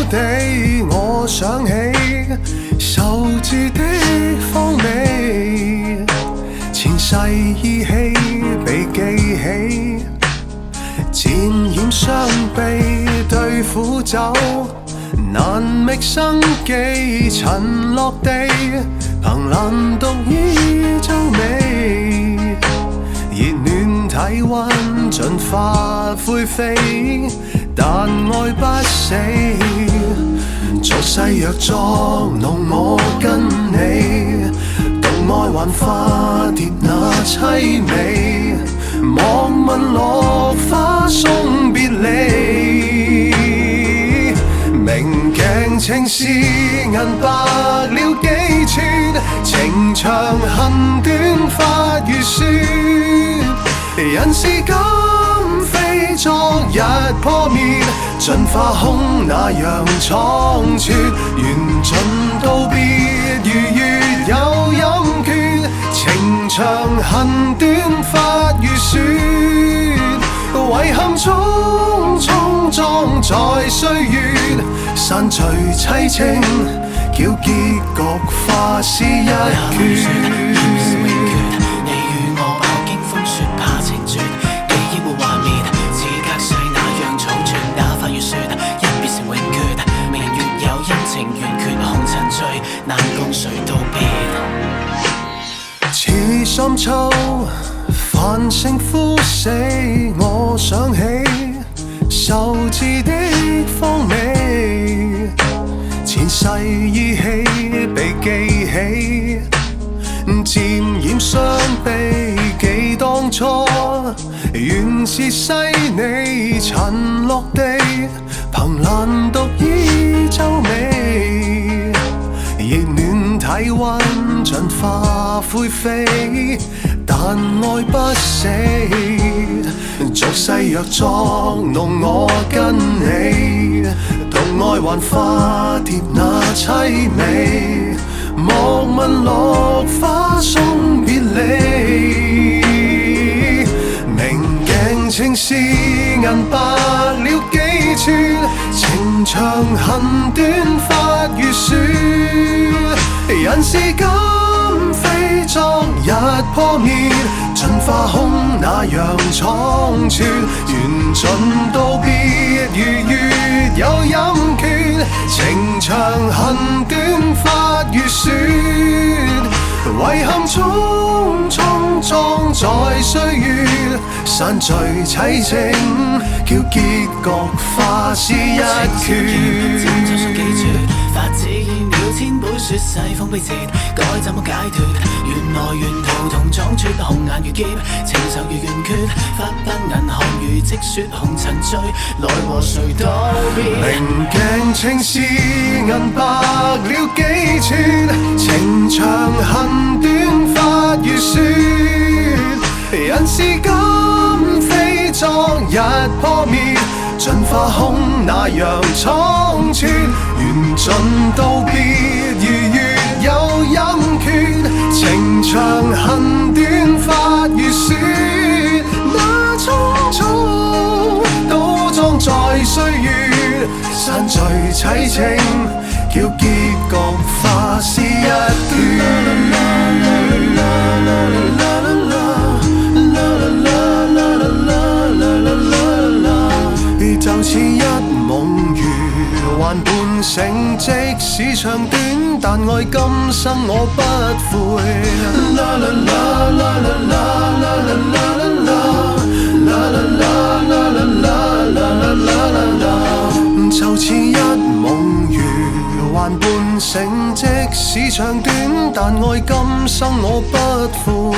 地，我想起受注的風味，前世依稀被記起，漸染傷悲對苦酒，難覓生機塵落地，憑欄獨依周美，熱暖體溫盡化灰飛，但愛不死，俗世若作弄我跟你，獨愛還化蝶那凄美，莫問落花送別離，明鏡青絲銀白了幾寸，情長恨短發如雪，人世今非昨日破滅，盡化空那樣倉促，緣盡道別如月有陰缺，情長恨短發如雪，遺憾匆匆裝載歲月，散聚凄清，叫結局化是一決。難共誰道別？似深秋，繁星枯死，我想起受字的風味，前世依稀被記起，漸染傷悲記當初，原是細膩塵落地，憑欄獨依周美，熱暖體溫盡化灰飛，但愛不死，俗世若作弄我跟你，獨愛還化蝶那凄美，莫問落花送別離，明鏡青絲銀白了幾寸，情長恨短發如雪，人世今非昨日破滅，盡化空那樣倉促，緣盡道別如月有陰缺，情長恨短發如雪，遺憾匆匆裝載歲月，散聚凄清，叫結局化是一決。發自現了千本雪世風悲切，該怎麼解脫？緣來緣途同撞絕，紅顏如劫，情愁如圓缺，發不銀行如積雪紅塵醉，來和誰道別？明鏡青絲銀白了幾寸，情長恨短發如雪，人世今非昨日破滅，盡化空那樣倉促，緣盡道別如月有陰缺，情長恨短發如雪，那匆匆倒裝在歲月，散聚凄清，叫結局化是一決。就似一夢如幻半醒，即使長短，但愛今生我不悔。啦啦啦啦啦啦啦啦啦啦啦，就似一夢如幻半醒，即使長短，但愛今生我不悔。